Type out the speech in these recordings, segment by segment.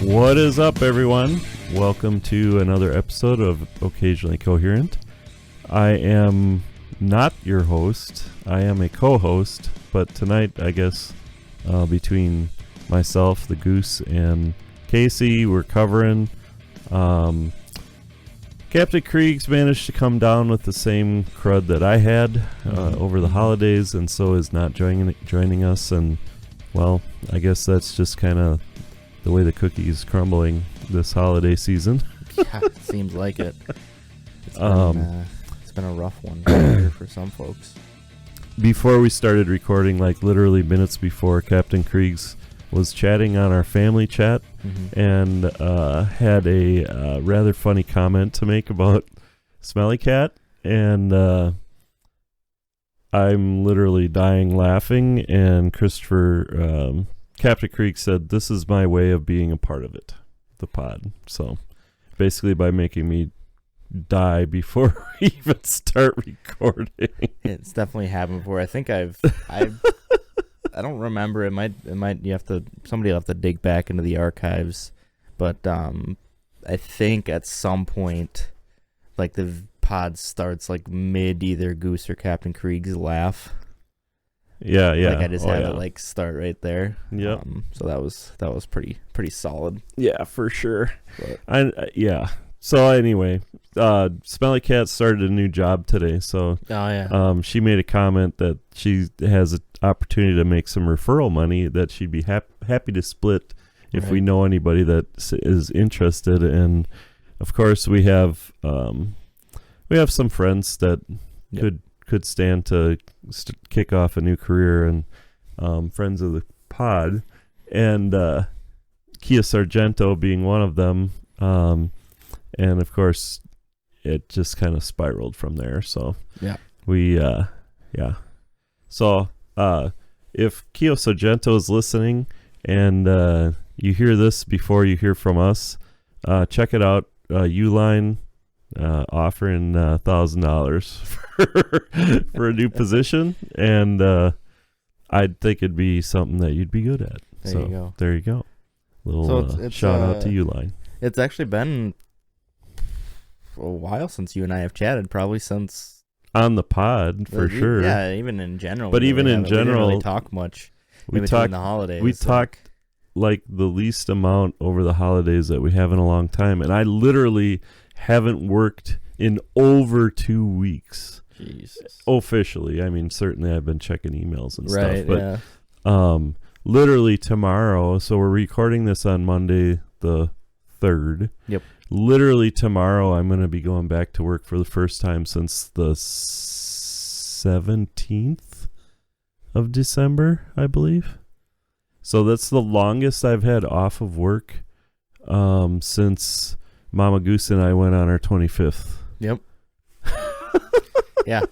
What is up, everyone? Welcome to another episode of Occasionally Coherent. I am not your host. I am a co-host, but tonight, I guess, between myself, the Goose, and Casey, we're covering. Captain Krieg's managed to come down with the same crud that I had over the holidays, and so is not joining us. And, well, I guess that's just kind of the way the cookie is crumbling this holiday season. Yeah, it seems like it. It's been a rough one here for some folks. Before we started recording, like literally minutes before, Captain Krieg's was chatting on our family chat and had a rather funny comment to make about Smelly Cat, and I'm literally dying laughing, and Christopher, Captain Krieg said, "This is my way of being a part of it, the pod." So basically by making me die before we even start recording. It's definitely happened before. I think I don't remember. It might somebody will have to dig back into the archives, but I think at some point, like, the pod starts like mid either Goose or Captain Krieg's laugh. Yeah. Like, I just had it like start right there. Yep. So that was pretty solid. Yeah, for sure. But, yeah. So anyway, Smelly Cat started a new job today. So she made a comment that she has an opportunity to make some referral money that she'd be happy to split if we know anybody that is interested. And of course, we have some friends that could stand to kick off a new career, and friends of the pod, and Kia Sargento being one of them. And of course, it just kind of spiraled from there. So So if Kia Sargento is listening and you hear this before you hear from us, check it out. Uline offering $1,000 for a new position, and I think it'd be something that you'd be good at. There you go. Little it's shout out to Uline. It's actually been a while since you and I have chatted, probably since on the pod for sure. Yeah, even in general. But even in general, we didn't really talk much. We talked the holidays. We talked like the least amount over the holidays that we have in a long time, and I literally haven't worked in over 2 weeks. Jesus. Officially. I mean, certainly I've been checking emails and stuff, but yeah. Literally tomorrow, so we're recording this on Monday the 3rd. Yep. Literally tomorrow I'm going to be going back to work for the first time since the 17th of December, I believe. So that's the longest I've had off of work since Mama Goose and I went on our 25th. Yep. Yeah.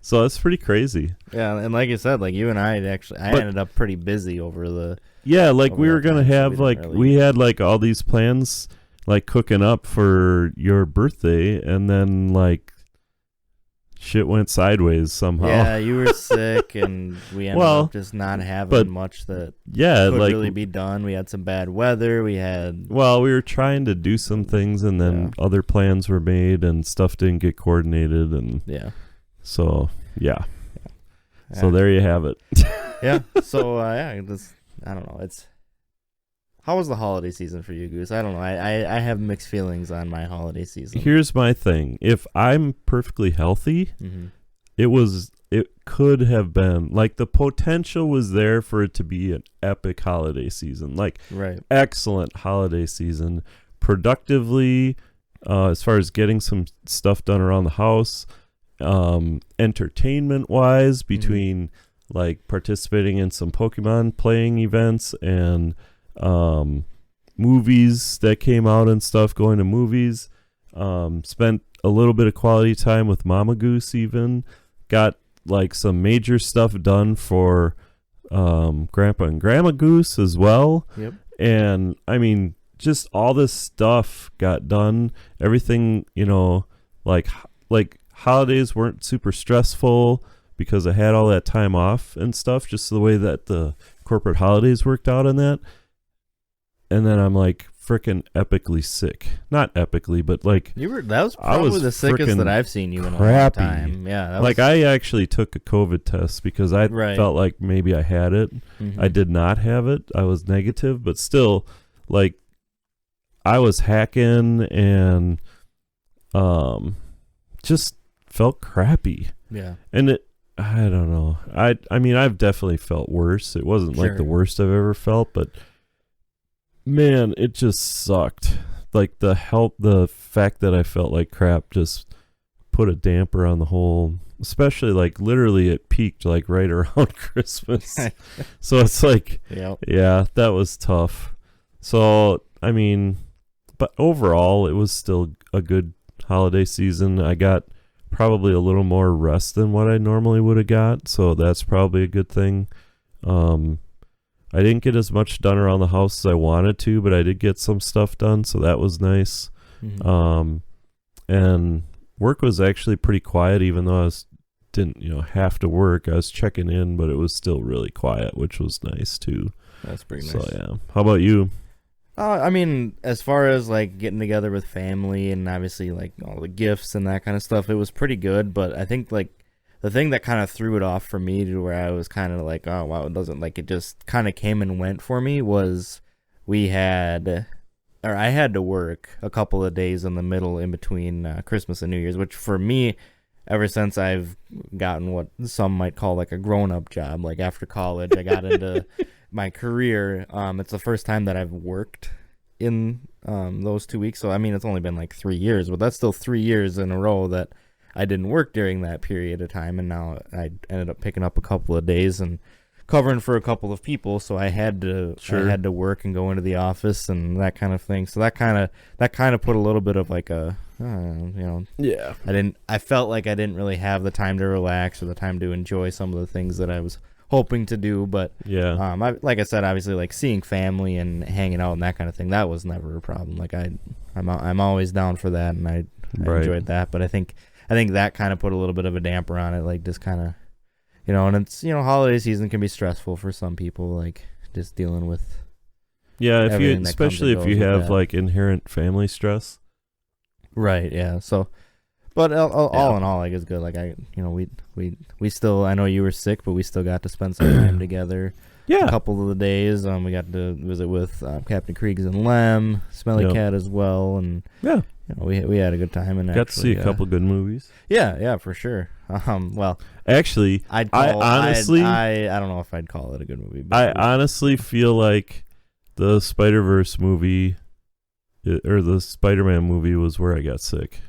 So that's pretty crazy. Yeah, and like you said, like you and I ended up pretty busy over the... Yeah, like we were going to have, we had like all these plans like cooking up for your birthday, and then like shit went sideways somehow. Yeah, you were sick, and we ended up just not having much that could really be done. We had some bad weather. We were trying to do some things, and then other plans were made, and stuff didn't get coordinated, and so so there you have it. Yeah. So I don't know. How was the holiday season for you, Goose? I don't know. I have mixed feelings on my holiday season. Here's my thing. If I'm perfectly healthy, it could have been, like, the potential was there for it to be an epic holiday season. Like, excellent holiday season. Productively, as far as getting some stuff done around the house, entertainment-wise, between, like, participating in some Pokemon playing events and movies that came out and stuff, going to movies, spent a little bit of quality time with Mama Goose, even got like some major stuff done for Grandpa and Grandma Goose as well. And I mean, just all this stuff got done. Everything, like holidays weren't super stressful because I had all that time off and stuff, just the way that the corporate holidays worked out on that. and then I'm like freaking epically sick. Not epically, but like that was probably the sickest that I've seen you in a long time. Yeah, like I actually took a COVID test because I felt like maybe I had it. Mm-hmm. I did not have it. I was negative, but still, like I was hacking and just felt crappy. Yeah, and I don't know. I mean, I've definitely felt worse. It wasn't like the worst I've ever felt, but man, it just sucked. Like the fact that I felt like crap just put a damper on the whole, especially like literally it peaked like right around Christmas. So it's like, yeah, that was tough. So, I mean, but overall it was still a good holiday season. I got probably a little more rest than what I normally would have got. So that's probably a good thing. I didn't get as much done around the house as I wanted to, but I did get some stuff done, so that was nice. Mm-hmm. And work was actually pretty quiet, even though I didn't have to work. I was checking in, but it was still really quiet, which was nice too. That's pretty nice. So yeah. How about you? I mean, as far as like getting together with family and obviously like all the gifts and that kind of stuff, it was pretty good. But I think like the thing that kind of threw it off for me to where I was kind of like, oh, wow, it just kind of came and went for me was I had to work a couple of days in the middle in between Christmas and New Year's, which for me, ever since I've gotten what some might call like a grown-up job, like after college, I got into my career. It's the first time that I've worked in those 2 weeks. So, I mean, it's only been like 3 years, but that's still 3 years in a row that I didn't work during that period of time, and now I ended up picking up a couple of days and covering for a couple of people, so I had to work and go into the office and that kind of thing. So that kind of put a little bit of like a yeah. I felt like I didn't really have the time to relax or the time to enjoy some of the things that I was hoping to do. But yeah, like I said, obviously like seeing family and hanging out and that kind of thing, that was never a problem. Like I'm always down for that, and I enjoyed that. But I think that kind of put a little bit of a damper on it, like just kind of, and it's, holiday season can be stressful for some people, like just dealing with. Yeah, especially if you have like inherent family stress. Right. Yeah. So, but all in all, like it's good. Like we still, I know you were sick, but we still got to spend some time together. Yeah. A couple of the days, we got to visit with Captain Kriegs and Lem, Smelly Cat as well, and yeah. We had a good time and got to see a couple good movies. Yeah, for sure. Well, actually, I don't know if I'd call it a good movie. But I honestly feel like the Spider-Verse movie or the Spider-Man movie was where I got sick.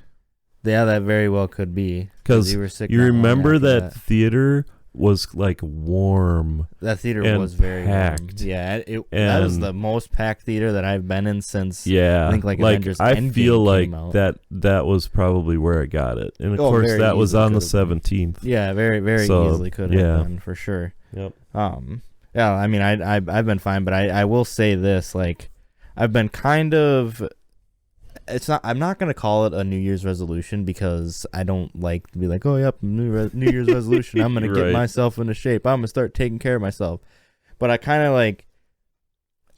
Yeah, that very well could be because you were sick. You remember that theater was like warm. That theater was very packed. Warm. Yeah, that was the most packed theater that I've been in since. Yeah, I think like Avengers Endgame feel like came out. that was probably where I got it, and of course that was on the 17th. Yeah, very very easily could have been for sure. Yep. Yeah, I mean I've been fine, but I will say this, like I've been kind of. I'm not going to call it a New Year's resolution because I don't like to be like, oh, yep, New Year's resolution. I'm going to get myself into shape. I'm going to start taking care of myself. But I kind of like,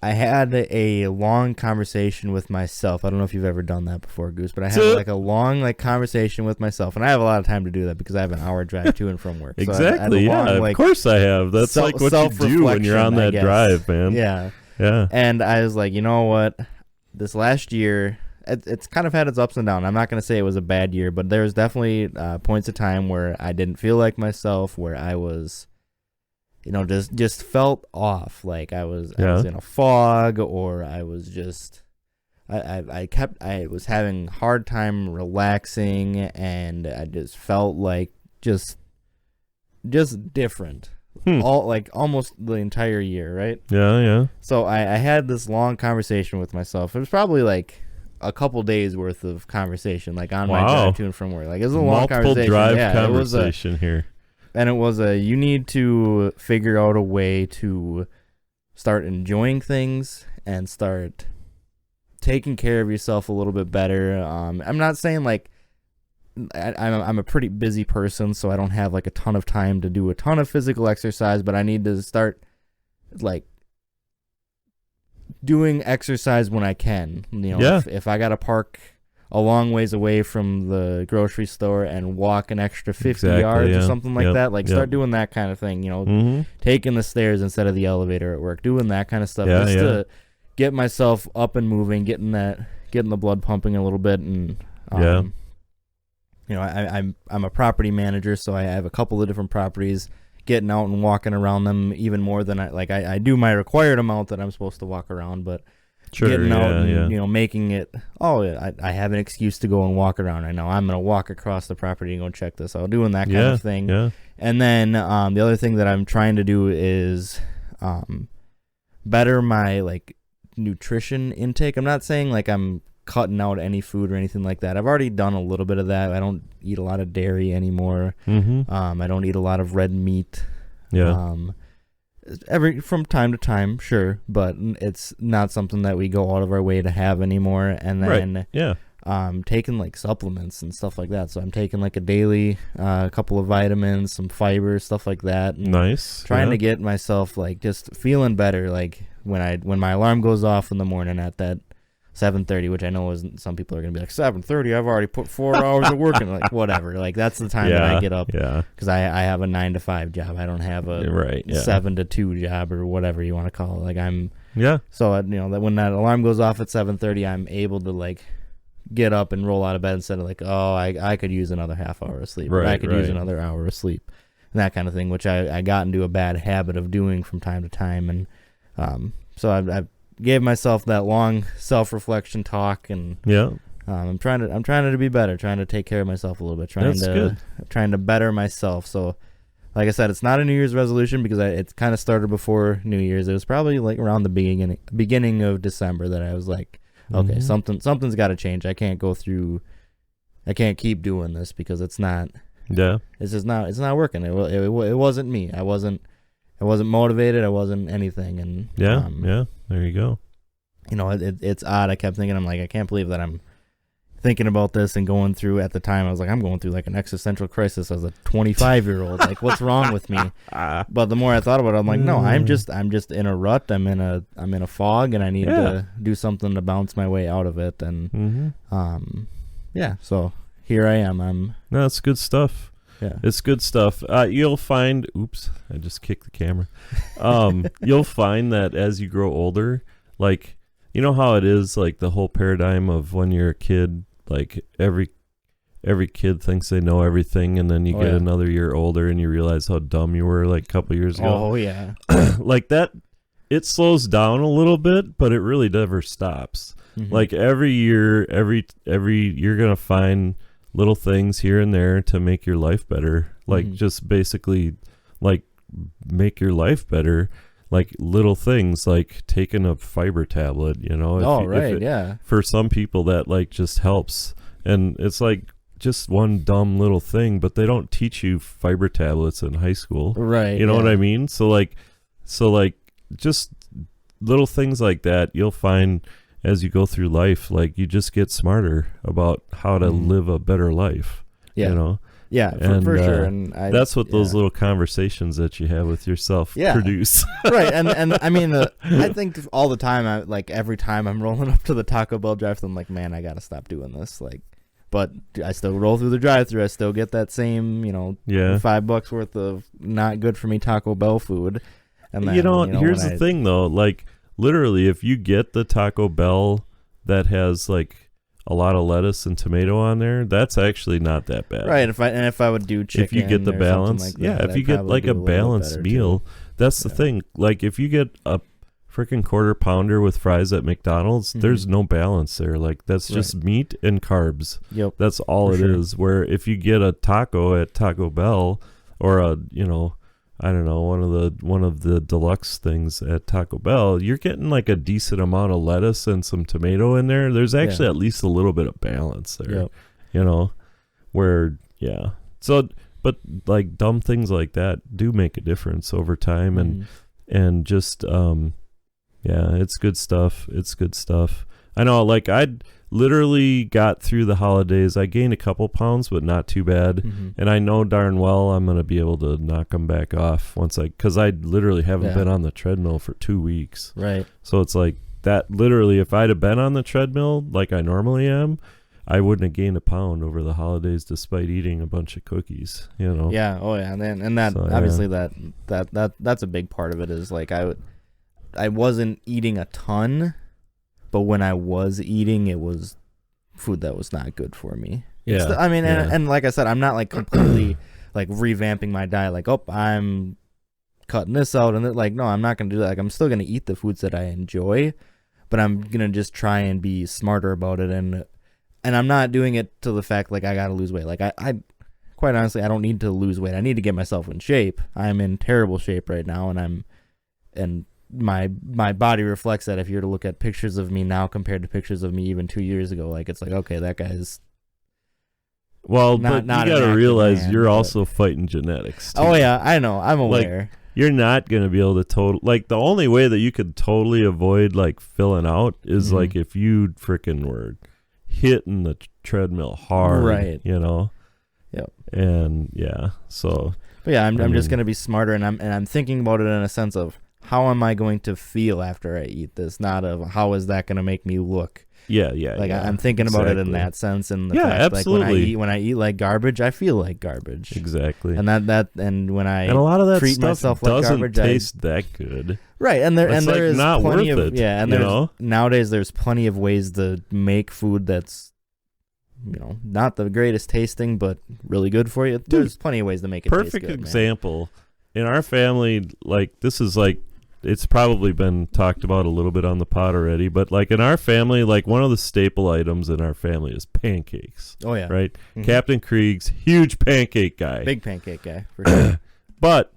I had a long conversation with myself. I don't know if you've ever done that before, Goose, but I had like a long like conversation with myself. And I have a lot of time to do that because I have an hour drive to and from work. Exactly, so of course I have. That's like what you do when you're on that drive, man. Yeah. Yeah. And I was like, you know what? This last year... It's kind of had its ups and downs. I'm not going to say it was a bad year, but there's definitely points of time where I didn't feel like myself, where I was, just felt off. Like I was in a fog, or I was just, I was having hard time relaxing, and I just felt like just different. All like almost the entire year, right? Yeah. So I had this long conversation with myself. It was probably like a couple days worth of conversation, like on my drive to and from work. Like it was a long conversation. Drive conversation here. And it was you need to figure out a way to start enjoying things and start taking care of yourself a little bit better. I'm not saying like I'm a pretty busy person, so I don't have like a ton of time to do a ton of physical exercise, but I need to start like doing exercise when I can. If I got to park a long ways away from the grocery store and walk an extra 50 yards or something like that, start doing that kind of thing, taking the stairs instead of the elevator at work, doing that kind of stuff to get myself up and moving, getting the blood pumping a little bit. And I'm a property manager, so I have a couple of different properties. Getting out and walking around them even more than I do my required amount that I'm supposed to walk around, but getting out and making it, I have an excuse to go and walk around. I know I'm going to walk across the property and go check this out, doing that kind of thing. And then the other thing that I'm trying to do is better my nutrition intake. I'm not saying I'm cutting out any food or anything like that. I've already done a little bit of that. I don't eat a lot of dairy anymore. I don't eat a lot of red meat. From time to time, sure, but it's not something that we go out of our way to have anymore. And then taking supplements and stuff like that. So I'm taking a daily couple of vitamins, some fiber, stuff like that. Nice. Trying to get myself just feeling better. When my alarm goes off in the morning at that 7:30, which I know isn't, some people are gonna be like 7:30. I've already put 4 hours of work in. Whatever. That's the time that I get up. Because I have a 9 to 5 job. I don't have a 7 to 2 job or whatever you want to call it. So that when that alarm goes off at 7:30, I'm able to get up and roll out of bed instead of I could use another half hour of sleep. Or I could use another hour of sleep, and that kind of thing, which I got into a bad habit of doing from time to time. And so I've gave myself that long self-reflection talk, and I'm trying to be better, trying to take care of myself a little bit, trying to better myself. So like I said, it's not a New Year's resolution because it kind of started before New Year's. It was probably around the beginning of December that I was okay, something's got to change. I can't keep doing this because it's not it's not working. It wasn't me. I wasn't motivated. I wasn't anything. And there you go. It's odd. I kept thinking, I can't believe that I'm thinking about this and going through. At the time, I was I'm going through an existential crisis as a 25-year-old. What's wrong with me? But the more I thought about it, I'm no, I'm just in a rut. I'm in a fog, and I need to do something to bounce my way out of it. And so here I am. No, that's good stuff. Yeah, it's good stuff. You'll find. Oops, I just kicked the camera. You'll find that as you grow older, you know how it is, the whole paradigm of when you're a kid, every kid thinks they know everything, and then you get another year older and you realize how dumb you were a couple years ago. Oh yeah, that. It slows down a little bit, but it really never stops. Every year, you're gonna find little things here and there to make your life better, just basically make your life better, little things taking a fiber tablet, for some people that just helps, and it's just one dumb little thing, but they don't teach you fiber tablets in high school, right? You know what I mean? So just little things like that you'll find as you go through life, you just get smarter about how to live a better life. Yeah, for sure. And that's what those little conversations that you have with yourself produce. Right, and I mean, I think all the time, every time I'm rolling up to the Taco Bell drive-thru, I'm man, I gotta stop doing this. But I still roll through the drive-thru. I still get that same, $5 worth of not good for me Taco Bell food. And then, here's the thing though, literally, if you get the Taco Bell that has a lot of lettuce and tomato on there, that's actually not that bad. Right. If I would do chicken, if you get the balance, if you get a balanced meal, that's the thing. If you get a freaking quarter pounder with fries at McDonald's, there's no balance there. That's just meat and carbs. Yep. That's all it is. Where if you get a taco at Taco Bell, or I don't know, one of the deluxe things at Taco Bell, you're getting a decent amount of lettuce and some tomato in there. There's actually at least a little bit of balance there. Yep. So, but dumb things like that do make a difference over time, and just it's good stuff. It's good stuff. I know, I'd literally got through the holidays. I gained a couple pounds, but not too bad. And I know darn well I'm going to be able to knock them back off because I literally haven't been on the treadmill for 2 weeks. Right. So it's that literally, if I'd have been on the treadmill like I normally am, I wouldn't have gained a pound over the holidays despite eating a bunch of cookies, you know? Yeah. Oh yeah. And that, so, obviously that's a big part of it is like I wasn't eating a ton, but when I was eating, it was food that was not good for me. Yeah. I mean, and like I said, I'm not like completely like revamping my diet. Like, oh, I'm cutting this out. And like, no, I'm not going to do that. Like, I'm still going to eat the foods that I enjoy, but I'm going to just try and be smarter about it. And I'm not doing it to the fact like I got to lose weight. Like I quite honestly, I don't need to lose weight. I need to get myself in shape. I'm in terrible shape right now, and my body reflects that. If you were to look at pictures of me now compared to pictures of me even 2 years ago, like it's like, okay, that guy's but you gotta realize you're also fighting genetics too. Oh yeah, I know, I'm aware. Like, you're not gonna be able to like the only way that you could totally avoid like filling out is like if you freaking were hitting the treadmill hard, right? You know. Yep. And yeah, so. But yeah, I'm just gonna be smarter, and I'm thinking about it in a sense of how am I going to feel after I eat this, not of how is that gonna make me look. Yeah. Like I'm thinking about it in that sense, and the fact absolutely. Like when I eat like garbage, I feel like garbage. Exactly. And and when I and a lot of that treat stuff myself doesn't like garbage, taste that good. Right, and there like is not plenty worth of it, and there's nowadays there's plenty of ways to make food that's not the greatest tasting, but really good for you. There's plenty of ways to make it taste good. Perfect example. In our family, like this is like it's probably been talked about a little bit on the pod already, but like in our family, like one of the staple items in our family is pancakes. Oh yeah. Right? Mm-hmm. Captain Krieg's huge pancake guy. Big pancake guy, for sure. But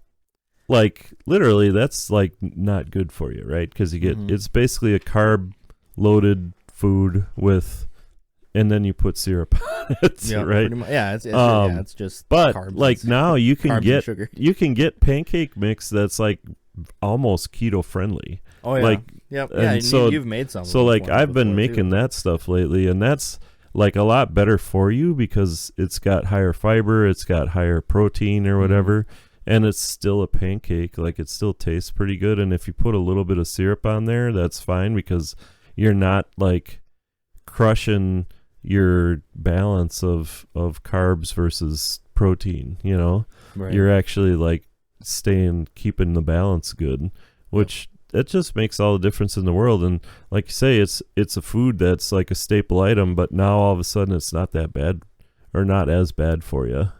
like literally that's like not good for you, right? Because you get it's basically a carb loaded food with and then you put syrup on it, right? It's just but carbs like now you can get pancake mix that's like almost keto friendly. Oh yeah. Like and so you've made some. So like I've been making that stuff lately, and that's like a lot better for you because it's got higher fiber, it's got higher protein or whatever, and it's still a pancake. Like it still tastes pretty good, and if you put a little bit of syrup on there, that's fine because you're not like crushing your balance of carbs versus protein, right. You're actually like keeping the balance good, which it just makes all the difference in the world. And like you say, it's a food that's like a staple item, but now all of a sudden it's not that bad or not as bad for you,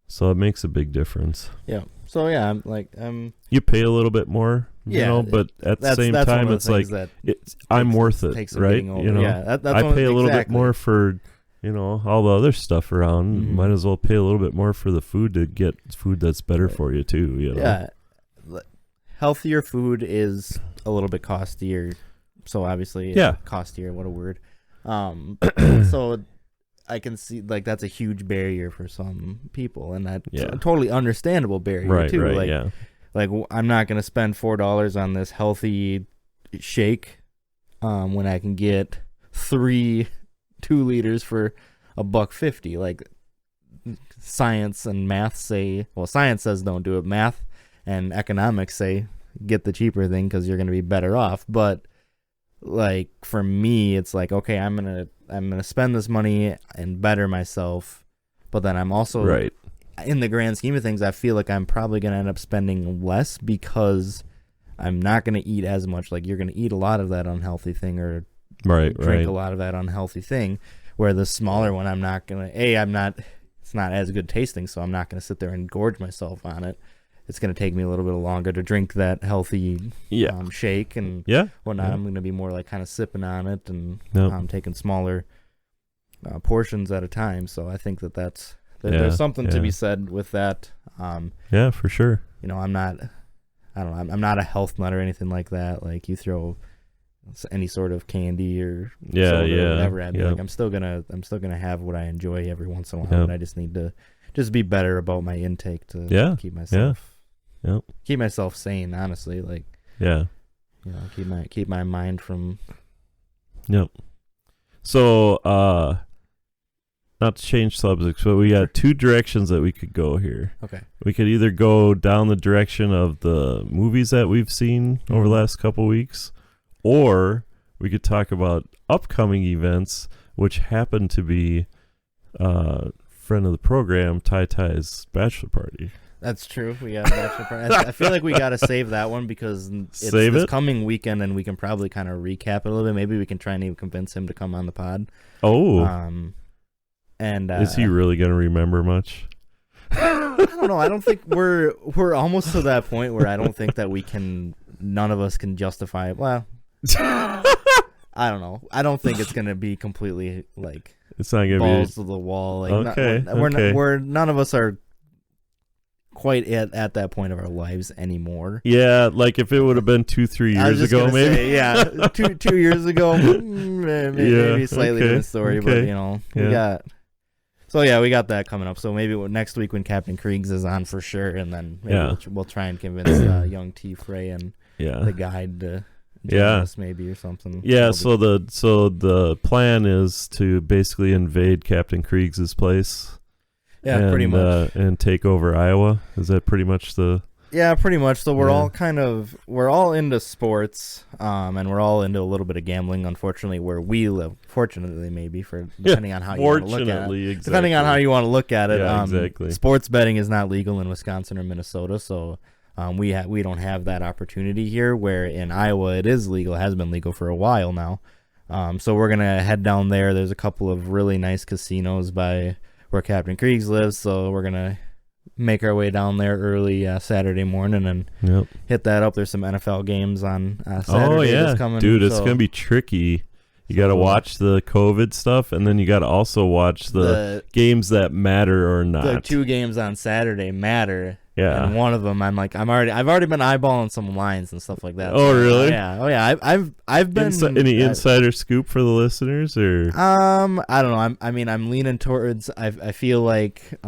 so it makes a big difference. So yeah, you pay a little bit more, but at the same time, it's like I'm worth it, right? I pay a little bit more for, all the other stuff around. Might as well pay a little bit more for the food to get food that's better for you too. Yeah, healthier food is a little bit costier, so obviously, costier. What a word. So I can see like that's a huge barrier for some people, and that's a totally understandable barrier too. Right, like I'm not gonna spend $4 on this healthy shake when I can get 2 liters for $1.50. Like science and math say, well, science says don't do it. Math and economics say get the cheaper thing because you're gonna be better off. But like for me, it's like, okay, I'm gonna spend this money and better myself, but then I'm also in the grand scheme of things, I feel like I'm probably gonna end up spending less because I'm not gonna eat as much. Like you're gonna eat a lot of that unhealthy thing or drink a lot of that unhealthy thing. Where the smaller one, it's not as good tasting, so I'm not gonna sit there and gorge myself on it. It's going to take me a little bit longer to drink that healthy shake and whatnot. I'm going to be more like kind of sipping on it and taking smaller portions at a time. So I think there's something to be said with that. For sure. I'm not a health nut or anything like that. Like you throw any sort of candy or soda or whatever at me. Like I'm still gonna have what I enjoy every once in a while. But I just need to be better about my intake to keep myself. Keep myself sane, honestly. Like keep my mind from. So not to change subjects, but we got 2 directions that we could go here. Okay. We could either go down the direction of the movies that we've seen over the last couple weeks, or we could talk about upcoming events, which happen to be friend of the program, Tai Tai's bachelor party. That's true. We got a bachelor party. I feel like we got to save that one because it's this coming weekend, and we can probably kind of recap it a little bit. Maybe we can try and even convince him to come on the pod. Oh. And is he really going to remember much? I don't know. I don't think we're almost to that point where I don't think that none of us can justify it. Well, I don't know. I don't think it's going to be completely like it's not going to be balls to the wall. Like, okay. We're none of us are quite at that point of our lives anymore. Yeah, like if it would have been 2-3 years ago, maybe. Say, yeah, 2 years ago, maybe slightly different story, but we got. So yeah, we got that coming up. So maybe next week when Captain Kriegs is on for sure, and then maybe we'll try and convince young T. Frey and the guide to join us maybe or something. Yeah. So the plan is to basically invade Captain Kriegs' place. Yeah, pretty much. And take over Iowa. Is that pretty much the... Yeah, pretty much. So we're all into sports, and we're all into a little bit of gambling, unfortunately, where we live. Fortunately, maybe, depending on how you want to look at it. Exactly. Depending on how you want to look at it. Yeah, exactly. Sports betting is not legal in Wisconsin or Minnesota, so we don't have that opportunity here, where in Iowa it is legal. It has been legal for a while now. So we're going to head down there. There's a couple of really nice casinos by where Captain Kriegs lives, so we're going to make our way down there early Saturday morning and hit that up. There's some NFL games on Saturday that's coming. Dude, it's going to be tricky. You got to watch the COVID stuff, and then you got to also watch the games that matter or not. The 2 games on Saturday matter. Yeah. And one of them, I've already been eyeballing some lines and stuff like that. Oh, really? Yeah. Oh, yeah. I've been any insider scoop for the listeners, or I don't know. I'm leaning towards. I feel like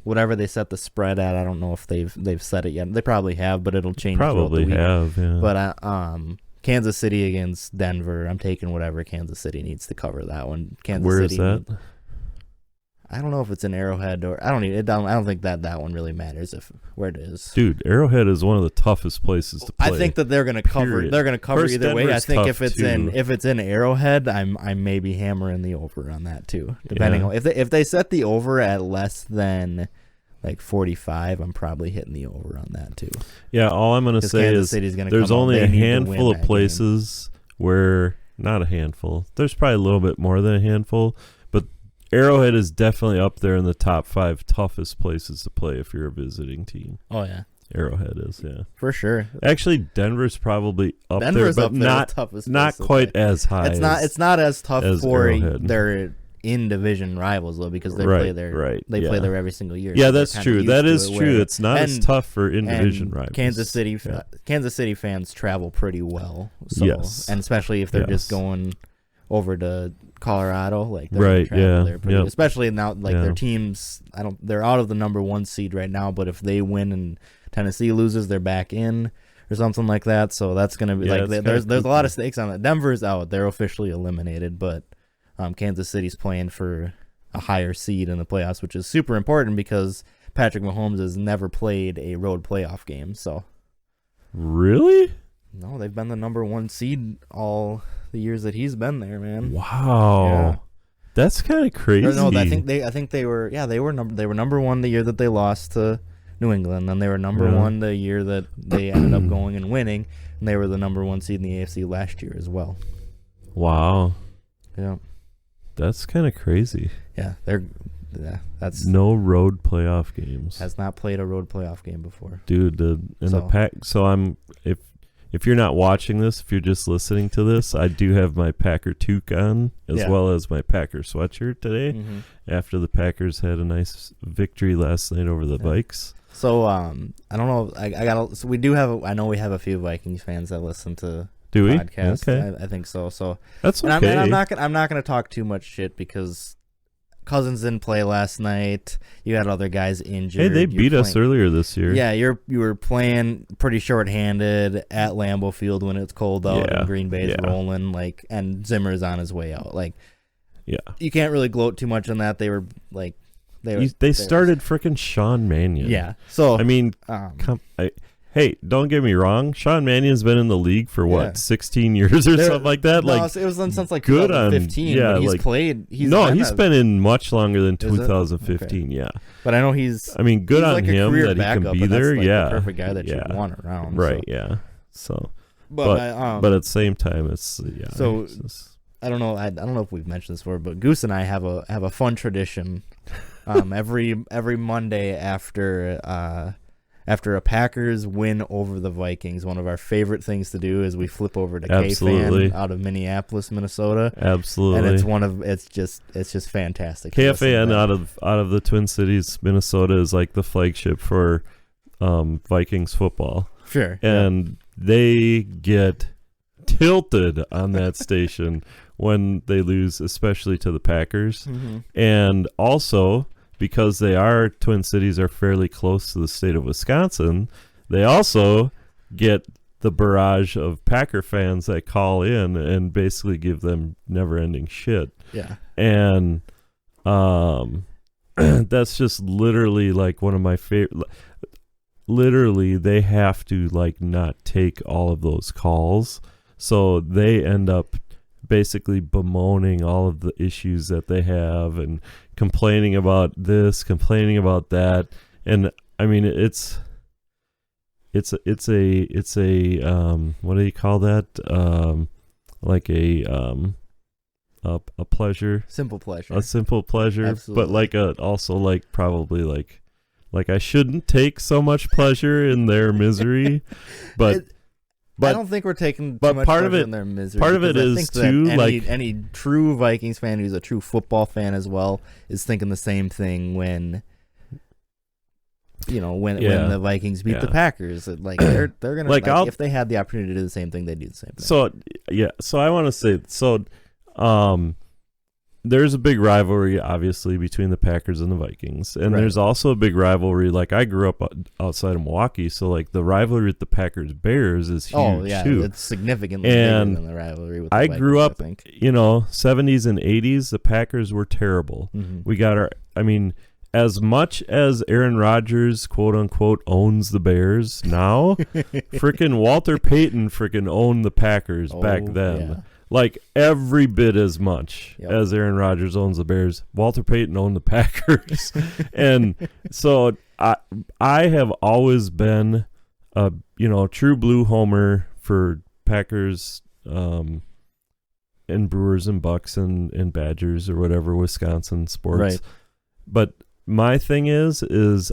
whatever they set the spread at. I don't know if they've set it yet. They probably have, but it'll change. Probably have. Yeah. But Kansas City against Denver. I'm taking whatever Kansas City needs to cover that one. Where is that? I don't know if it's an Arrowhead or I don't think that one really matters where it is. Dude, Arrowhead is one of the toughest places to play. I think that they're going to cover. They're going to cover First, either way. I Denver's think tough if it's in Arrowhead, I may be hammering the over on that too. Depending on if they set the over at less than like 45, I'm probably hitting the over on that too. Yeah, all I'm going to say is there's only a handful of places where, not a handful. There's probably a little bit more than a handful. Arrowhead is definitely up there in the top 5 toughest places to play if you're a visiting team. Oh, yeah. Arrowhead is, yeah. For sure. Actually, Denver's probably up there, but not quite as high. It's not as tough for Arrowhead. Their in-division rivals, though, because they play there every single year. Yeah, that's true. That is true. It's not as tough for in-division rivals. Kansas City fans travel pretty well. So, yes. And especially if they're just going over to Colorado, like especially now, like their teams. They're out of the number 1 seed right now, but if they win and Tennessee loses, they're back in or something like that. So that's gonna be there's a lot of stakes on that. Denver's out; they're officially eliminated, but Kansas City's playing for a higher seed in the playoffs, which is super important because Patrick Mahomes has never played a road playoff game. So really. No, they've been the number 1 seed all the years that he's been there, man. Wow, yeah. That's kind of crazy. No, I think they were number 1 the year that they lost to New England, and they were number 1 the year that they ended up going and winning, and they were the number 1 seed in the AFC last year as well. Wow. Yeah, that's kind of crazy. Yeah, that's no road playoff games. Has not played a road playoff game before, dude. The pack. So if you're not watching this, if you're just listening to this, I do have my Packer toque on as well as my Packer sweatshirt today after the Packers had a nice victory last night over the Vikes. So I don't know. So we do have. I know we have a few Vikings fans that listen to do we? Podcast. Okay. I think so. So that's okay. And I'm not gonna talk too much shit because Cousins didn't play last night. You had other guys injured. Hey, they beat us earlier this year. Yeah, you were playing pretty short-handed at Lambeau Field when it's cold out and Green Bay's rolling, and Zimmer's on his way out. You can't really gloat too much on that. They were they started freaking Sean Mannion. Yeah. So I mean, hey, don't get me wrong. Sean Mannion's been in the league for what, 16 years or something like that? No, it was since like 2015. Yeah, he's played. He's been in much longer than 2015. Okay. Yeah, but I know he's. I mean, good on like him that he can be there. Like the perfect guy that you want around. Right. So. Yeah. So, but at the same time, it's So I don't know. I don't know if we've mentioned this before, but Goose and I have a fun tradition. Every Monday after a Packers win over the Vikings, one of our favorite things to do is we flip over to KFan out of Minneapolis, Minnesota. Absolutely, and it's just fantastic. KFan out of the Twin Cities, Minnesota is like the flagship for Vikings football. Sure, and they get tilted on that station when they lose, especially to the Packers, and also. Because Twin Cities are fairly close to the state of Wisconsin, they also get the barrage of Packer fans that call in and basically give them never-ending shit. Yeah. And that's just literally like one of my favorite. Literally, they have to like not take all of those calls, so they end up basically bemoaning all of the issues that they have and complaining about this, complaining about that. And I mean, it's a what do you call that? Like a pleasure, a simple pleasure. Absolutely. But like also like probably like I shouldn't take so much pleasure in their misery, but I don't think we're taking too much pleasure in their misery. Part of it is too any true Vikings fan who's a true football fan as well is thinking the same thing when the Vikings beat the Packers. Like they're gonna if they had the opportunity to do the same thing, they'd do the same thing. So I want to say there's a big rivalry, obviously, between the Packers and the Vikings. And there's also a big rivalry. Like, I grew up outside of Milwaukee, so, like, the rivalry with the Packers-Bears is huge, too. It's significantly bigger than the rivalry with the Vikings, grew up, 70s and 80s, the Packers were terrible. We got as much as Aaron Rodgers, quote-unquote, owns the Bears now, frickin' Walter Payton frickin' owned the Packers back then. Yeah. Like, every bit as much as Aaron Rodgers owns the Bears, Walter Payton owned the Packers. And so I have always been a true blue homer for Packers and Brewers and Bucks and Badgers or whatever Wisconsin sports. Right. But my thing is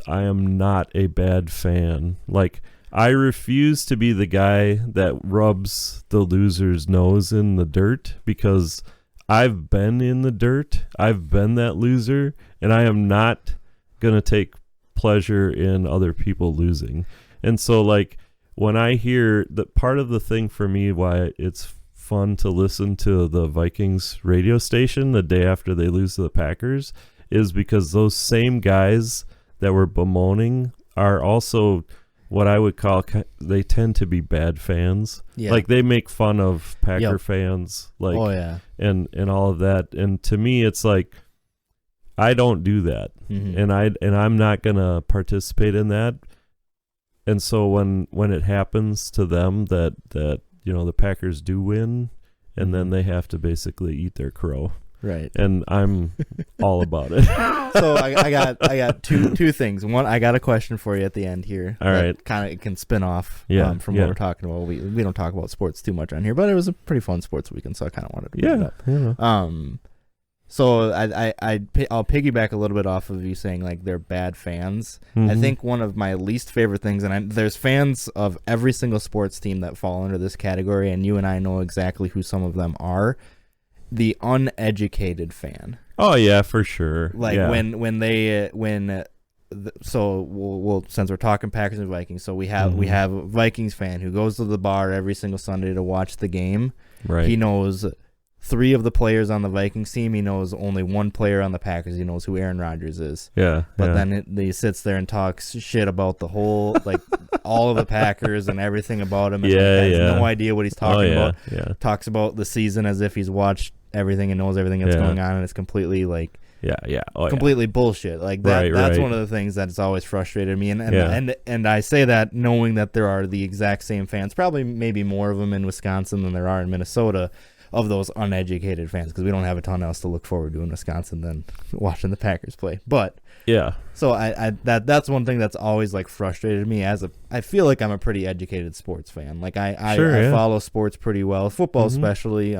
I am not a bad fan. Like, I refuse to be the guy that rubs the loser's nose in the dirt, because I've been in the dirt. I've been that loser, and I am not going to take pleasure in other people losing. And so, like, when I hear that, part of the thing for me why it's fun to listen to the Vikings radio station the day after they lose to the Packers is because those same guys that were bemoaning are also what I would call, they tend to be bad fans. Yeah. Like, they make fun of Packer fans, like, and all of that. And to me, it's like, I don't do that, and I'm not gonna participate in that. And so when it happens to them that the Packers do win, and then they have to basically eat their crow. Right. And I'm all about it. So I got two things. One, I got a question for you at the end here. All right. Kind of can spin off from what we're talking about. We don't talk about sports too much on here, but it was a pretty fun sports weekend, so I kind of wanted to bring it up. Yeah. So I'll piggyback a little bit off of you saying like they're bad fans. I think one of my least favorite things, and there's fans of every single sports team that fall under this category, and you and I know exactly who some of them are. The uneducated fan. Oh yeah, for sure. Like so we'll since we're talking Packers and Vikings, so we have a Vikings fan who goes to the bar every single Sunday to watch the game. Right. He knows 3 of the players on the Vikings team. He knows only 1 player on the Packers. He knows who Aaron Rodgers is. Yeah. But then he sits there and talks shit about the whole, like, all of the Packers and everything about him. And he has no idea what he's talking about. Yeah. Talks about the season as if he's watched everything and knows everything that's going on, and it's completely, like, completely bullshit. Like that's one of the things that's always frustrated me. And I say that knowing that there are the exact same fans, probably maybe more of them in Wisconsin than there are in Minnesota, of those uneducated fans, because we don't have a ton else to look forward to in Wisconsin than watching the Packers play. But so that's one thing that's always like frustrated me. I feel like I'm a pretty educated sports fan. Like I follow sports pretty well, football especially.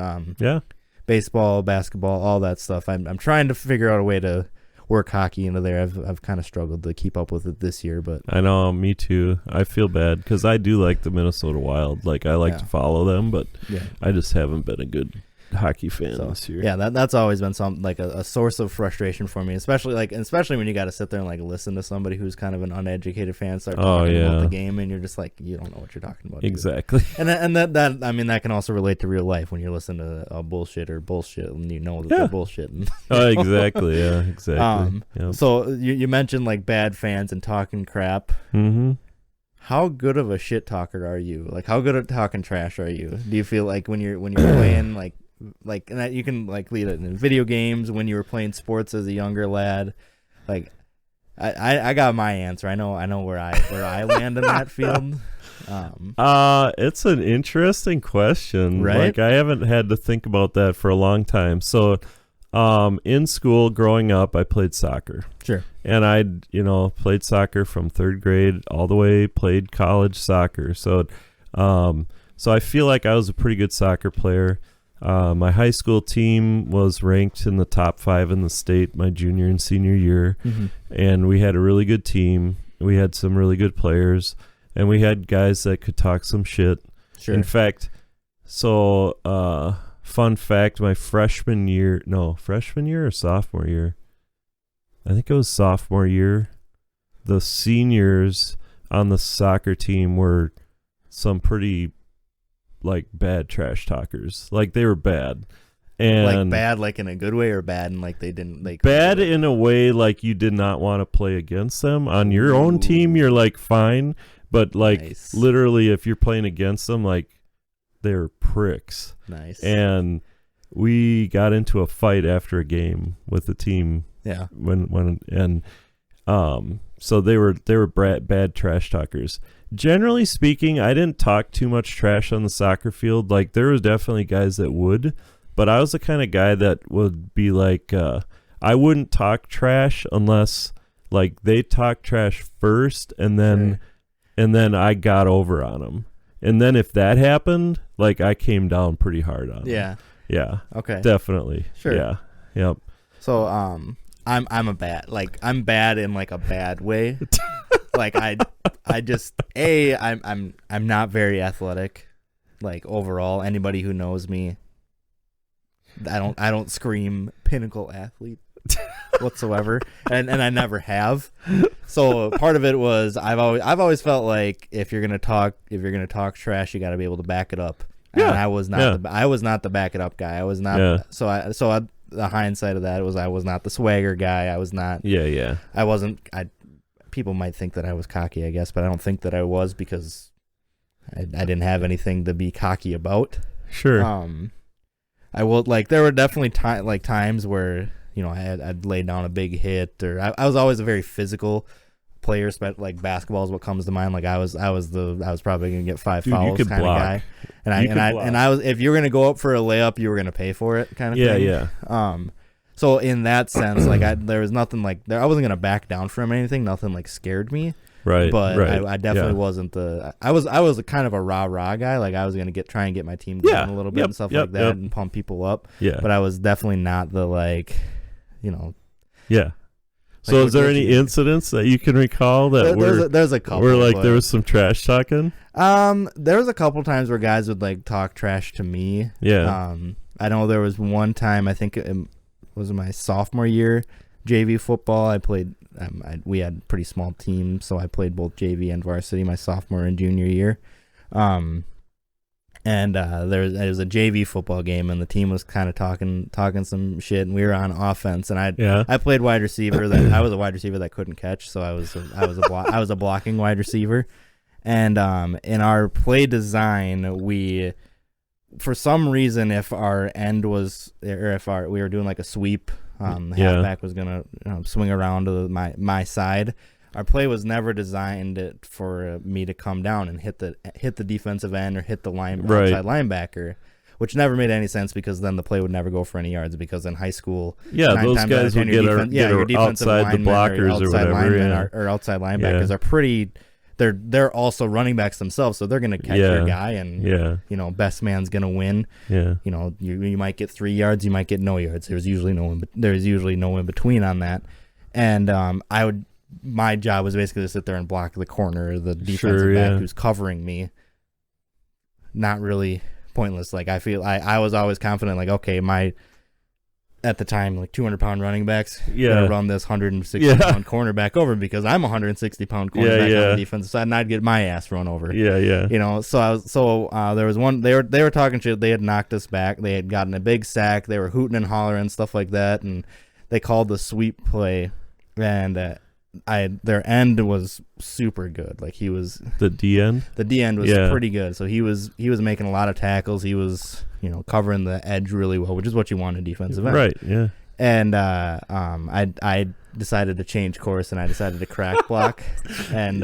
Baseball, basketball, all that stuff. I'm trying to figure out a way to work hockey into there. I've kind of struggled to keep up with it this year, but I know, me too. I feel bad because I do like the Minnesota Wild. Like I like to follow them, but I just haven't been a good hockey fan this year. Yeah, that's always been some like a source of frustration for me, especially when you got to sit there and like listen to somebody who's kind of an uneducated fan start talking about the game, and you're just like, you don't know what you're talking about. Exactly. And that I mean that can also relate to real life when you're listening to bullshit and you know that they're bullshit. Exactly. Yeah, exactly. So you mentioned like bad fans and talking crap. Mm-hmm. How good of a shit talker are you? Like, how good at talking trash are you? Do you feel like when you're playing like and that you can like lead it in video games, when you were playing sports as a younger lad? Like I got my answer. I know where I land in that field. It's an interesting question, right? Like I haven't had to think about that for a long time. So in school growing up, I played soccer. Sure. And I played soccer from 3rd grade all the way, played college soccer. So I feel like I was a pretty good soccer player. My high school team was ranked in the top 5 in the state my junior and senior year. Mm-hmm. And we had a really good team. We had some really good players, and we had guys that could talk some shit. Sure. In fact, fun fact, my freshman year or sophomore year? I think it was sophomore year. The seniors on the soccer team were some pretty like bad trash talkers. Like they were bad. And like bad like in a good way, or bad and like they didn't like bad in a way like you did not want to play against them. On your own team you're like fine, but like literally if you're playing against them, like they're pricks. Nice. And we got into a fight after a game with the team. Yeah. So they were bad trash talkers. Generally speaking, I didn't talk too much trash on the soccer field. Like there was definitely guys that would, but I was the kind of guy that would be like, I wouldn't talk trash unless like they talk trash first, and then I got over on them. And then if that happened, like I came down pretty hard on them. Yeah. Okay. Definitely. Sure. Yeah. Yep. So I'm bad in like a bad way. Like I'm not very athletic. Like overall, anybody who knows me, I don't scream pinnacle athlete whatsoever, and I never have. So part of it was I've always felt like if you're gonna talk trash, you got to be able to back it up. Yeah. And I was not the back it up guy. I was not. Yeah. The hindsight of that was I was not the swagger guy. I was not. Yeah. I wasn't. People might think that I was cocky, I guess, but I don't think that I was, because I didn't have anything to be cocky about. Sure. I will like there were definitely times where I'd lay down a big hit, or I was always a very physical player. Like basketball is what comes to mind. Like I was probably gonna get 5 fouls kind of guy. And I was, if you were gonna go up for a layup, you were gonna pay for it kind of thing. Yeah. So in that sense, like there was nothing like there. I wasn't gonna back down from anything. Nothing like scared me. Right. But I definitely wasn't the. I was a kind of a rah guy. Like I was gonna try and get my team going a little bit and stuff like that, and pump people up. Yeah. But I was definitely not the Yeah. So is there any incidents that you can recall that there's a couple where like there was some trash talking? There was a couple times where guys would like talk trash to me. Yeah. I know there was one time, I think it was my sophomore year, JV football. I played. We had a pretty small team, so I played both JV and varsity my sophomore and junior year. And it was a JV football game, and the team was kind of talking some shit, and we were on offense, and I played wide receiver. I was a wide receiver that couldn't catch, so I was a blocking wide receiver. And in our play design, we, for some reason, if our end was, or if we were doing like a sweep The halfback was gonna swing around to my side. Our play was never designed for me to come down and hit the defensive end or hit the outside linebacker, which never made any sense because then the play would never go for any yards because in high school, those guys would get outside the blockers or whatever, or outside linebackers are pretty. They're also running backs themselves, so they're going to catch your guy, and best man's going to win. Yeah, you might get 3 yards, you might get no yards. There's usually no in between on that, and my job was basically to sit there and block the corner, the defensive back who's covering me. Not really pointless. Like I feel I was always confident. Like okay, at the time, like 200-pound running backs, gonna run this 160-pound cornerback over because I'm a 160-pound cornerback on the defensive side, and I'd get my ass run over. Yeah. So there was one. They were talking shit. They had knocked us back. They had gotten a big sack. They were hooting and hollering stuff like that, and they called the sweep play, and their end was super good. Like he was the D end. The D end was pretty good. So he was making a lot of tackles. He was covering the edge really well, which is what you want in defensive end. Right. Yeah. And I decided to change course and I decided to crack block, and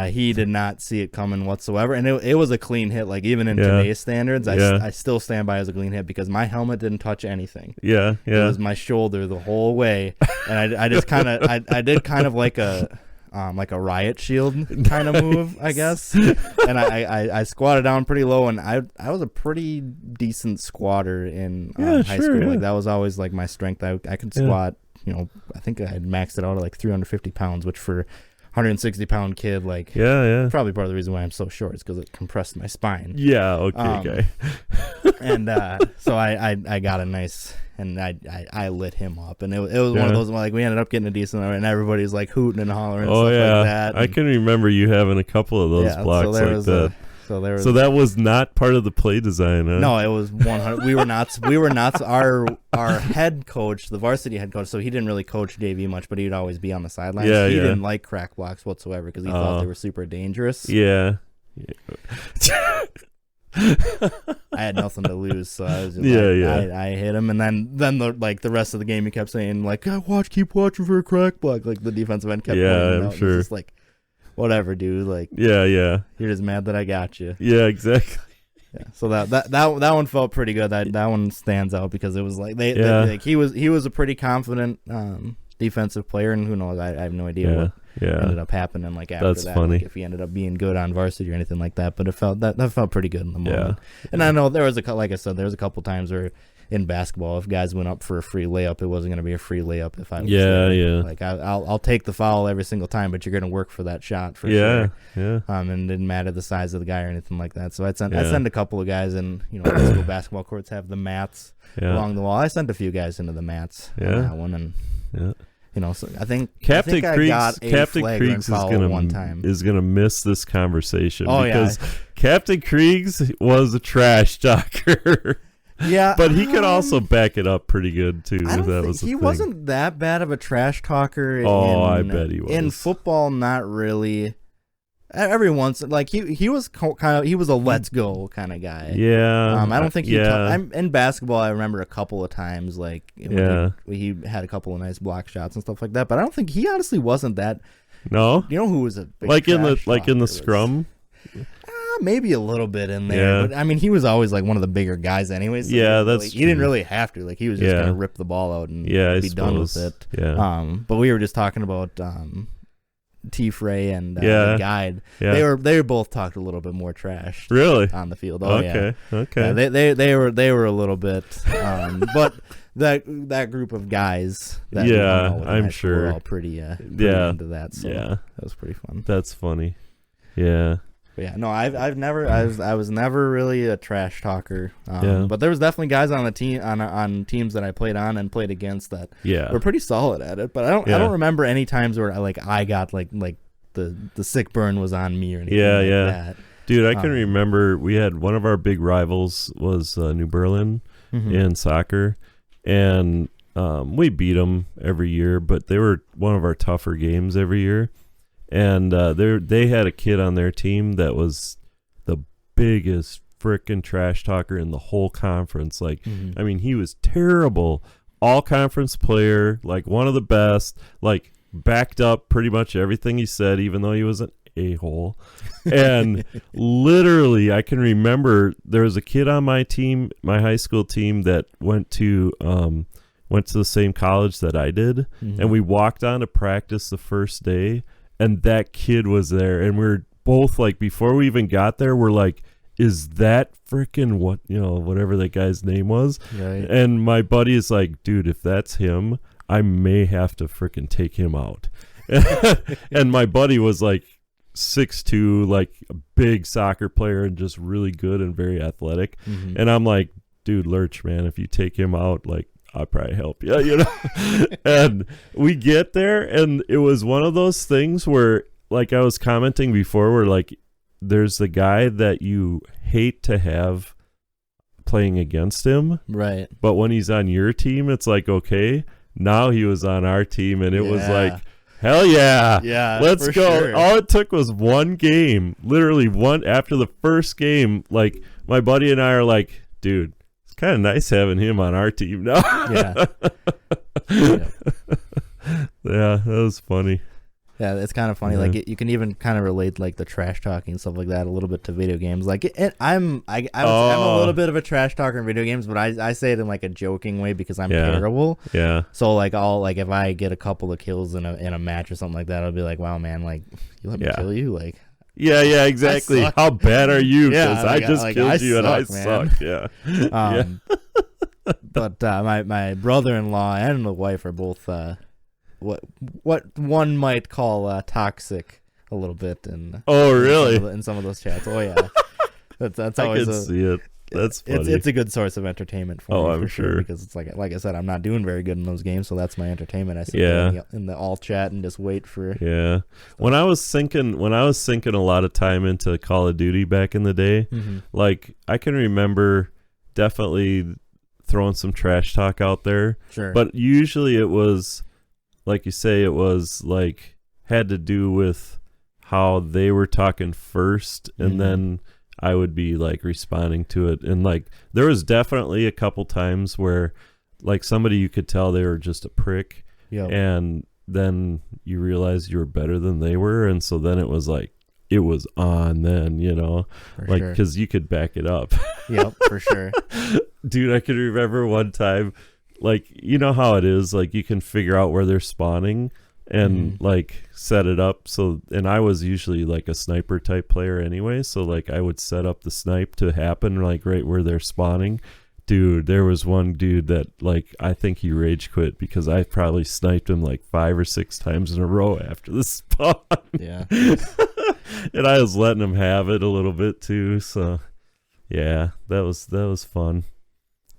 he did not see it coming whatsoever. And it was a clean hit. Like even in today's standards, I still stand by as a clean hit because my helmet didn't touch anything. Yeah. It was my shoulder the whole way, and I just kind of I did kind of like a riot shield kind of move, I guess. And I squatted down pretty low, and I was a pretty decent squatter in high school. Yeah. Like that was always like my strength. I could squat. I think I had maxed it out at like 350 pounds, which for 160-pound kid, like probably part of the reason why I'm so short is because it compressed my spine. Yeah. Okay. And so I got a nice, and I lit him up, and it was one of those like we ended up getting a decent, and everybody's like hooting and hollering and stuff like that. I can remember you having a couple of those blocks like that. So that was not part of the play design, huh? No, it was 100. We were not. Our head coach, the varsity head coach, so he didn't really coach JV much, but he'd always be on the sidelines. He didn't like crack blocks whatsoever because he thought they were super dangerous. Yeah. I had nothing to lose, so I was just I hit him, and then the rest of the game he kept saying like, keep watching for a crack block. Like the defensive end kept pointing out. Sure. It's just like, whatever, dude. Like, you're just mad that I got you. Yeah, exactly. Yeah, so that one felt pretty good. That one stands out because it was like he was a pretty confident defensive player, and who knows, I have no idea what ended up happening like after That's that. funny. Like if he ended up being good on varsity or anything like that, but it felt that felt pretty good in the moment. And I know there was a couple times where in basketball, if guys went up for a free layup, it wasn't going to be a free layup if I was there. Like I'll take the foul every single time, but you're going to work for that shot for sure. And it didn't matter the size of the guy or anything like that. So I send a couple of guys in. High school basketball courts have the mats along the wall. I sent a few guys into the mats on that one, and so I think Captain Kriegs is gonna miss this conversation because Captain Kriegs was a trash talker. Yeah, but he could also back it up pretty good too. He wasn't that bad of a trash talker. I bet he was. In football, not really. Every once, like he was he was a let's go kind of guy. Yeah, I don't think he. I'm in basketball. I remember a couple of times like he had a couple of nice block shots and stuff like that. But I don't think he honestly wasn't that. No, you know who was a big in the scrum. Maybe a little bit in there, but I mean, he was always like one of the bigger guys, anyways. So that's he didn't really have to. Like he was just gonna rip the ball out and be done with it. Yeah. But we were just talking about T. Frey and the guide. Yeah. They both talked a little bit more trash. Really? On the field. Okay. They were a little bit, but that group of guys. I'm sure were all pretty into that. So that was pretty fun. That's funny. Yeah. But yeah, no, I was never really a trash talker. But there was definitely guys on the team on teams that I played on and played against that were pretty solid at it. But I don't remember any times where I got like the sick burn was on me or anything like that. Dude, I can remember we had one of our big rivals was New Berlin in soccer, and we beat them every year, but they were one of our tougher games every year. And they had a kid on their team that was the biggest frickin' trash talker in the whole conference. Like, I mean, he was terrible all conference player, like one of the best, like backed up pretty much everything he said, even though he was an a-hole. And literally, I can remember there was a kid on my team, my high school team, that went to the same college that I did, and we walked on to practice the first day, and that kid was there, and we were both like, before we even got there, we're like, is that freaking what, whatever that guy's name was? Right. And my buddy is like, dude, if that's him, I may have to freaking take him out. And my buddy was like 6'2", like a big soccer player and just really good and very athletic. And I'm like, dude, Lurch, man, if you take him out, like, I'll probably help you, And we get there, and it was one of those things where, like I was commenting before, where like there's the guy that you hate to have playing against him, right? But when he's on your team, it's like, okay, now he was on our team, and it was like, hell yeah, let's go. Sure. All it took was one game, literally one. After the first game, like my buddy and I are like, dude, it's kind of nice having him on our team now. Yeah, that was funny. Yeah, it's kind of funny. Like you can even kind of relate like the trash talking and stuff like that a little bit to video games. Like I'm a little bit of a trash talker in video games, but I say it in like a joking way because I'm terrible. Yeah. So like if I get a couple of kills in a match or something like that, I'll be like, wow, man, like you let me kill you, like. Yeah, exactly. How bad are you? Because I just killed you and I suck. Yeah. But my brother-in-law and the wife are both what one might call toxic a little bit, and really in some of those chats. Oh yeah, that's always I can see it. That's funny. It's a good source of entertainment for me, I'm for sure, because it's like I said, I'm not doing very good in those games, so that's my entertainment. I sit in the all chat and just wait for. Yeah, when I was sinking a lot of time into Call of Duty back in the day, like I can remember definitely throwing some trash talk out there. Sure, but usually it was, like you say, it was like had to do with how they were talking first, and then I would be like responding to it. And like there was definitely a couple times where like somebody, you could tell they were just a prick, and then you realize you were better than they were, and so then it was like it was on then, for like sure. Because you could back it up. Yep, for sure. Dude, I could remember one time, like, you know how it is, like you can figure out where they're spawning and like set it up. So, and I was usually like a sniper type player anyway, so like I would set up the snipe to happen like right where they're spawning. Dude, there was one dude that like I think he rage quit because I probably sniped him like 5 or 6 times in a row after the spawn. Yeah. And I was letting him have it a little bit too, so yeah, that was fun.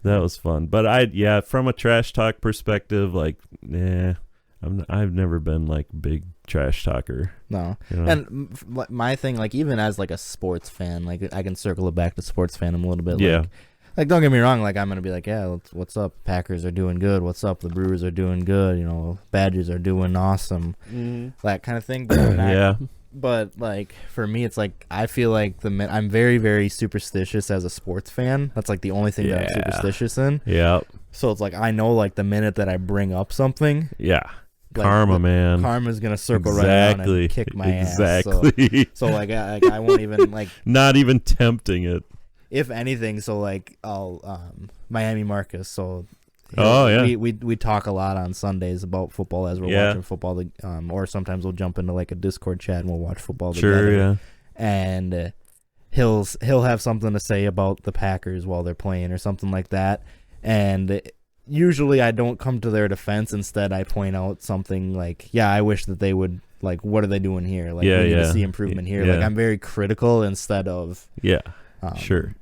That was fun. But from a trash talk perspective, like, I've never been like big trash talker. No. And my thing, like even as like a sports fan, like I can circle it back to sports fandom a little bit. Yeah. Like don't get me wrong, like I'm gonna be like, yeah, what's up? Packers are doing good. What's up? The Brewers are doing good. Badgers are doing awesome. That kind of thing. But But like for me, it's like I feel like I'm very, very superstitious as a sports fan. That's like the only thing that I'm superstitious in. Yeah. So it's like I know like the minute that I bring up something, like, karma, man. Karma's gonna circle right around and kick my ass. Exactly. So like I won't even like not even tempting it. If anything, so like I'll Miami Marcus. So we talk a lot on Sundays about football as we're watching football. Or sometimes we'll jump into like a Discord chat and we'll watch football together. Sure, yeah. And he'll have something to say about the Packers while they're playing or something like that. And usually I don't come to their defense. Instead, I point out something like, I wish that they would, like, what are they doing here? Like, we need to see improvement here. Like, I'm very critical instead of sure,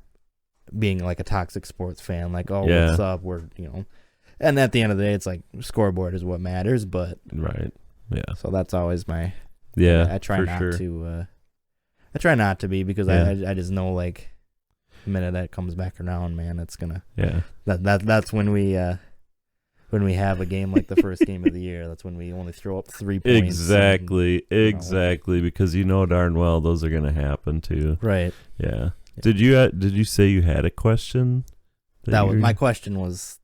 being like a toxic sports fan. Like, what's up? We're, and at the end of the day, it's like scoreboard is what matters. But so that's always my I try not to. I try not to be because I just know like the minute that comes back around, man, it's gonna that's when we have a game like the first game of the year. That's when we only throw up 3 points. Exactly, because darn well those are gonna happen too. Right. Yeah. Did you say you had a question? My question was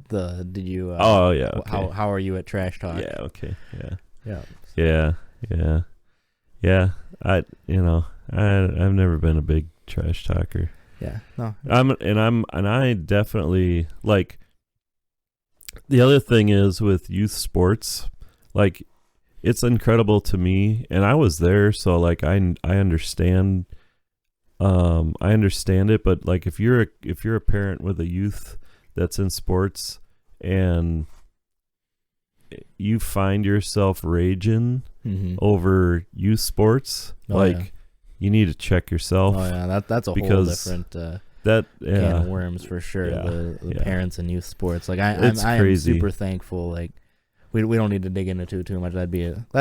Did you? Oh yeah. Okay. How are you at trash talk? Yeah. Okay. Yeah. Yeah. I've never been a big trash talker. Yeah. No. I definitely like. The other thing is with youth sports, like it's incredible to me, and I was there, so like I understand. I understand it, but like if you're a parent with a youth that's in sports and you find yourself raging over youth sports, you need to check yourself. Oh yeah, that's a whole different can of worms for sure. The parents and youth sports, like I am super thankful. Like we don't need to dig into too much. That'll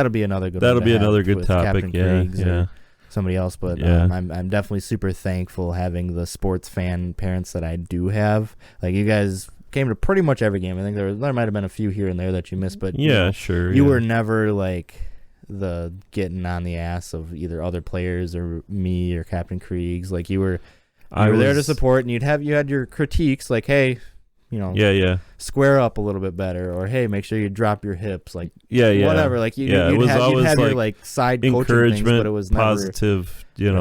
be another good. That'll be another good topic. Yeah. Somebody else, but I'm definitely super thankful having the sports fan parents that I do have. Like you guys came to pretty much every game. I think there might have been a few here and there that you missed, but you were never like the getting on the ass of either other players or me or Captain Kriegs. Like you were there to support, and you had your critiques, like, hey, square up a little bit better, or hey, make sure you drop your hips, like whatever, like you'd have your like side coaching things, but it was never positive, you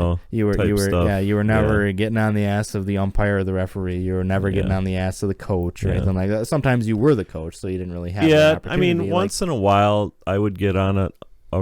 were never getting on the ass of the umpire or the referee. You were never getting on the ass of the coach or anything like that. Sometimes you were the coach, so you didn't really have that opportunity. I mean, once in a while I would get on a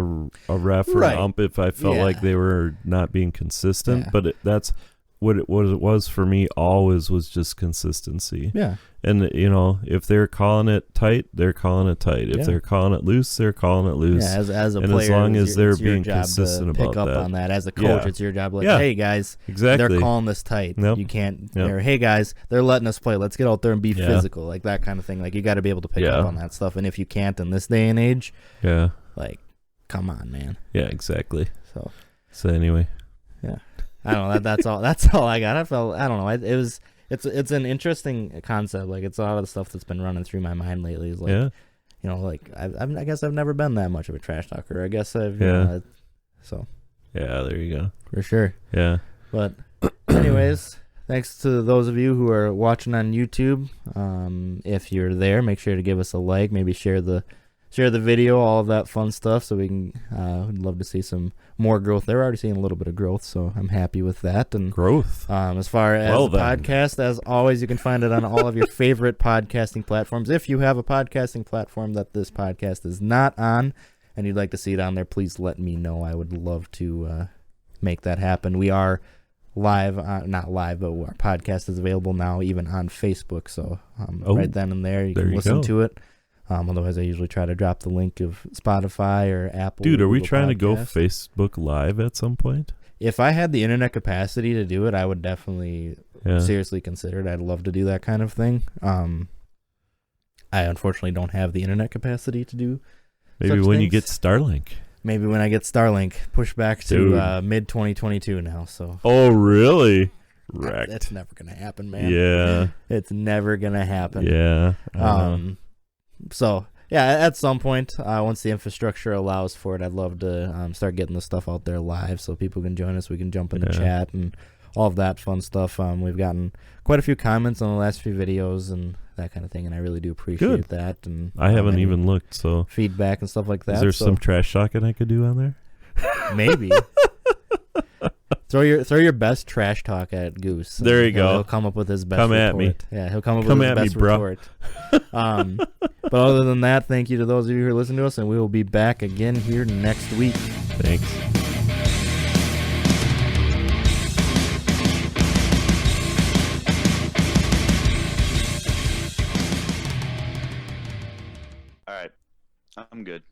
ref or an ump if I felt like they were not being consistent, but that's what it was for me always, was just consistency. Yeah. And if they're calling it tight, they're calling it tight. If they're calling it loose, they're calling it loose. Yeah, as a and player, as long as they're being job consistent to pick about up that. on that. As a coach, it's your job. Like, hey guys, they're calling this tight. You can't. Or, hey guys, they're letting us play. Let's get out there and be physical, like that kind of thing. Like you got to be able to pick up on that stuff. And if you can't in this day and age, like, come on, man. Yeah, exactly. So I anyway, don't know. That's all. That's all I got. I don't know. It's an interesting concept. Like it's a lot of the stuff that's been running through my mind lately. Is like, like I guess I've never been that much of a trash talker. I guess I've. So. Yeah, there you go. For sure. Yeah. But, anyways, thanks to those of you who are watching on YouTube. If you're there, make sure to give us a like. Maybe share the video, all of that fun stuff, so we can. Would love to see some more growth. They're already seeing a little bit of growth, so I'm happy with that. And growth. As far as the podcast, as always, you can find it on all of your favorite podcasting platforms. If you have a podcasting platform that this podcast is not on, and you'd like to see it on there, please let me know. I would love to make that happen. We are live, not live, but our podcast is available now even on Facebook. So right then and there, you can listen to it. Otherwise, I usually try to drop the link of Spotify or Apple. Dude, are we trying to go Facebook Live at some point? If I had the internet capacity to do it, I would definitely seriously consider it. I'd love to do that kind of thing. I unfortunately don't have the internet capacity to do maybe when you get Starlink. Maybe when I get Starlink. Push back to mid-2022 now. So. Oh, really? Wrecked. That's never going to happen, man. Yeah. It's never going to happen. Yeah. So, at some point, once the infrastructure allows for it, I'd love to start getting the stuff out there live so people can join us. We can jump in the chat and all of that fun stuff. We've gotten quite a few comments on the last few videos and that kind of thing, and I really do appreciate that. And I haven't even looked, so feedback and stuff like that. Is there some trash talking I could do on there? Maybe. Throw your best trash talk at Goose. There you go. He'll come up with his best report. At me. Yeah, he'll come up with his best report. But other than that, thank you to those of you who are listening to us, and we will be back again here next week. Thanks. All right. I'm good.